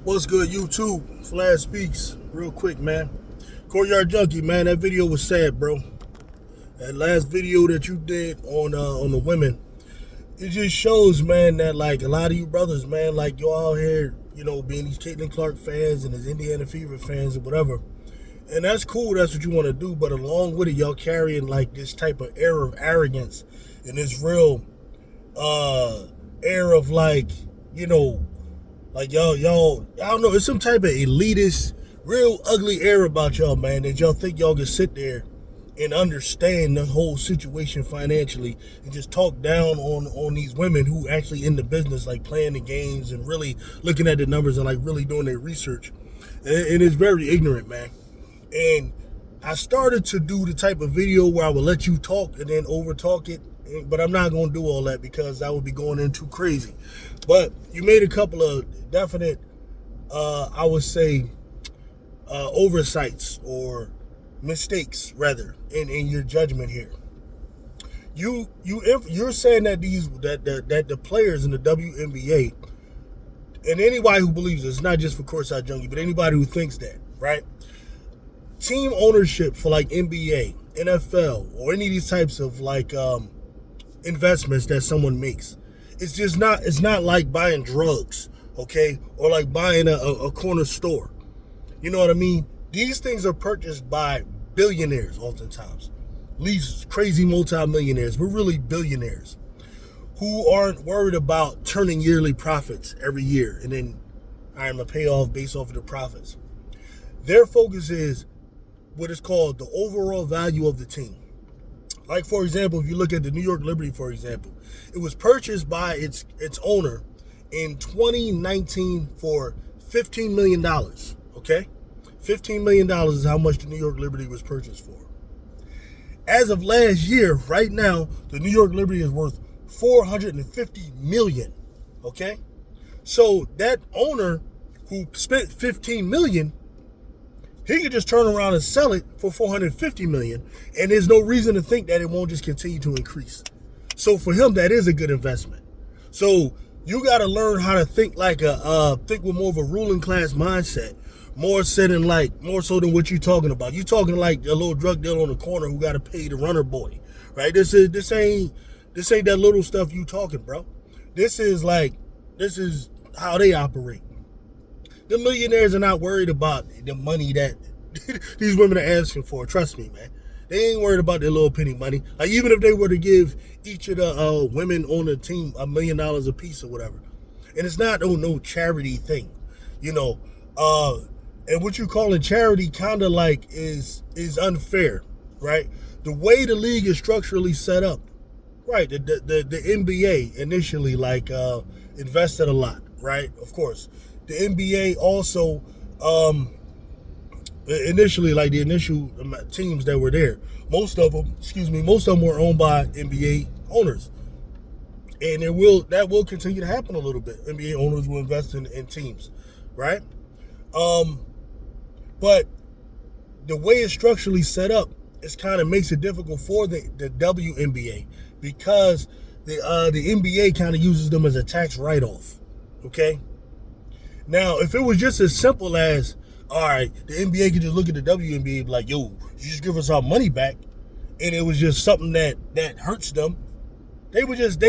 What's good, YouTube? Flash Speaks. Real quick, man. Courtside Junkie, man. That video was sad, bro. That last video that you did on the women, it just shows, man, that like a lot of you brothers, man, like you all here, being these Caitlin Clark fans and these Indiana Fever fans or whatever. And that's cool. That's what you want to do. But along with it, y'all carrying like this type of air of arrogance and this real air of like, like y'all, I don't know, it's some type of elitist, real ugly air about y'all, man, that y'all think y'all can sit there and understand the whole situation financially and just talk down on these women who actually in the business, like playing the games and really looking at the numbers and like really doing their research. And it's very ignorant, man. And I started to do the type of video where I would let you talk and then over talk it, but I'm not going to do all that because that would be going in too crazy. But you made a couple of definite, I would say, oversights or mistakes rather in your judgment here. If you're saying that that the players in the WNBA and anybody who believes this, not just for Courtside Junkie, but anybody who thinks that, right? Team ownership for like NBA, NFL, or any of these types of like investments that someone makes. It's not like buying drugs, okay? Or like buying a corner store. You know what I mean? These things are purchased by billionaires oftentimes. These crazy multimillionaires, but really billionaires who aren't worried about turning yearly profits every year and then I'm going to pay off based off of the profits. Their focus is what is called the overall value of the team. Like, for example, if you look at the New York Liberty, for example, it was purchased by its owner in 2019 for $15 million, okay? $15 million is how much the New York Liberty was purchased for. As of last year, right now, the New York Liberty is worth $450 million, okay? So that owner who spent $15 million, he could just turn around and sell it for $450 million, and there's no reason to think that it won't just continue to increase. So for him, that is a good investment. So you got to learn how to think like think with more of a ruling class mindset, more so than what you're talking about. You talking like a little drug dealer on the corner who got to pay the runner boy, right? This ain't that little stuff you talking, bro. This is how they operate. The millionaires are not worried about the money that these women are asking for. Trust me, man. They ain't worried about their little penny money. Like, even if they were to give each of the women on the team $1 million a piece or whatever. And it's not no charity thing, and what you call a charity kind of like is unfair, right? The way the league is structurally set up, right? The NBA initially invested a lot, right? Of course. The NBA also, initially, like the initial teams that were there, most of them were owned by NBA owners. And that will continue to happen a little bit. NBA owners will invest in teams, right? But the way it's structurally set up, it kind of makes it difficult for the WNBA because the NBA kind of uses them as a tax write-off, okay? Now, if it was just as simple as, all right, the NBA could just look at the WNBA and be like, yo, you just give us our money back, and it was just something that hurts them, they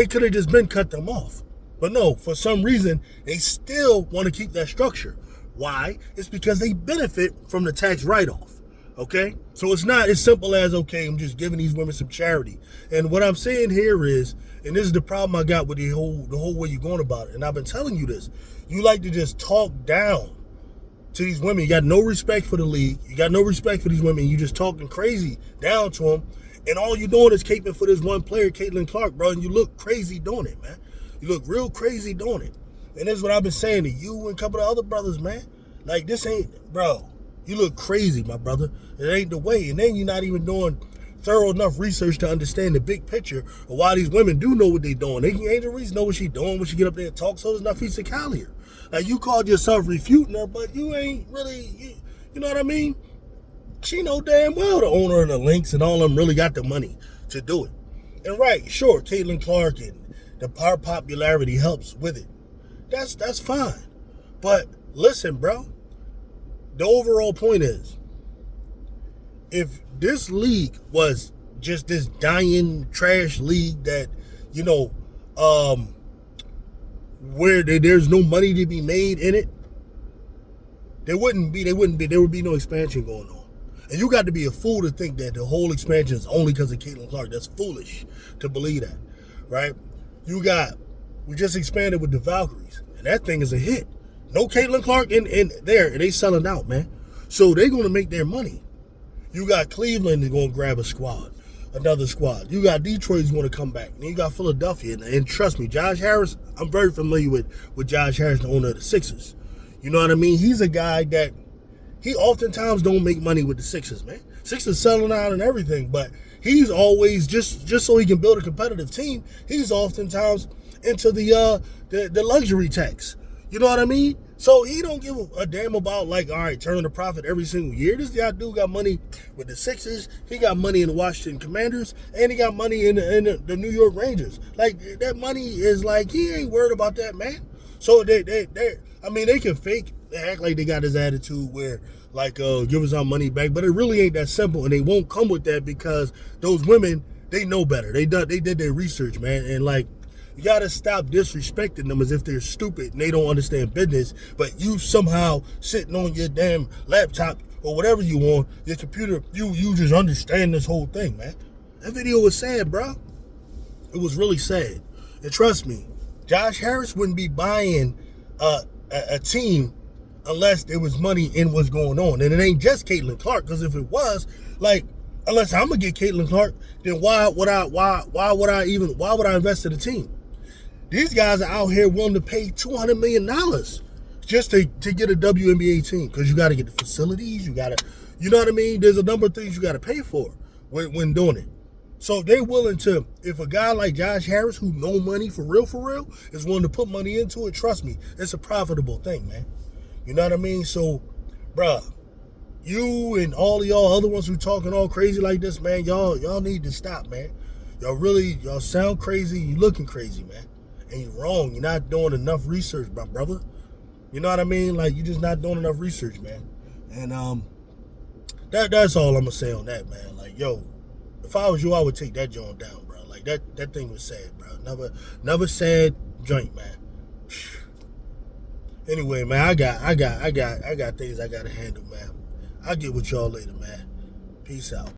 could have just been cut them off. But no, for some reason, they still want to keep that structure. Why? It's because they benefit from the tax write-off, okay? So it's not as simple as, okay, I'm just giving these women some charity. And what I'm saying here is, and this is the problem I got with the whole way you're going about it, and I've been telling you this, you like to just talk down to these women. You got no respect for the league. You got no respect for these women. You just talking crazy down to them. And all you're doing is caping for this one player, Caitlin Clark, bro. And you look crazy doing it, man. You look real crazy doing it. And this is what I've been saying to you and a couple of other brothers, man. Like, this ain't, bro, you look crazy, my brother. It ain't the way. And then you're not even doing thorough enough research to understand the big picture of why these women do know what they doing. They ain't the reason know what she doing when she get up there and talk. So there's Nafisa Collier. Like, you called yourself refuting her, but you ain't really, you know what I mean? She know damn well the owner of the Lynx and all of them really got the money to do it. And right, sure, Caitlin Clark and the popularity helps with it. That's fine. But Listen, bro. The overall point is, if this league was just this dying trash league that, you know, where there's no money to be made in it, there would be no expansion going on. And you got to be a fool to think that the whole expansion is only because of Caitlin Clark. That's foolish to believe that, right? We just expanded with the Valkyries, and that thing is a hit. No Caitlin Clark in there, and they selling out, man. So they're going to make their money. You got Cleveland is going to grab another squad. You got Detroit's going to come back. And you got Philadelphia. And trust me, Josh Harris, I'm very familiar with Josh Harris, the owner of the Sixers. You know what I mean? He's a guy that he oftentimes don't make money with the Sixers, man. Sixers selling out and everything, but he's always just so he can build a competitive team. He's oftentimes into the luxury tax. You know what I mean? So he don't give a damn about, like, all right, turning a profit every single year. This guy dude got money with the Sixers. He got money in the Washington Commanders, and he got money in the New York Rangers. Like, that money is like, he ain't worried about that, man. So they can fake, they act like they got this attitude where, like, give us our money back, but it really ain't that simple, and they won't come with that because those women, they know better. They did their research, man, and, like, you got to stop disrespecting them as if they're stupid and they don't understand business, but you somehow sitting on your damn laptop or whatever you want, your computer, you just understand this whole thing, man. That video was sad, bro. It was really sad. And trust me, Josh Harris wouldn't be buying a team unless there was money in what's going on. And it ain't just Caitlin Clark, because if it was, like, unless I'm gonna get Caitlin Clark, then why would I invest in a team? These guys are out here willing to pay $200 million just to get a WNBA team, because you got to get the facilities, you know what I mean? There's a number of things you got to pay for when doing it. So they're willing to, if a guy like Josh Harris, who know money for real, is willing to put money into it, trust me, it's a profitable thing, man. You know what I mean? So, bruh, you and all of y'all other ones who talking all crazy like this, man, y'all need to stop, man. Y'all sound crazy, you looking crazy, man. And you're wrong. You're not doing enough research, my brother. You know what I mean? Like, you're just not doing enough research, man. And that's all I'm gonna say on that, man. Like, yo, if I was you, I would take that joint down, bro. Like, that thing was sad, bro. Never sad joint, man. Anyway, man, I got things I gotta handle, man. I'll get with y'all later, man. Peace out.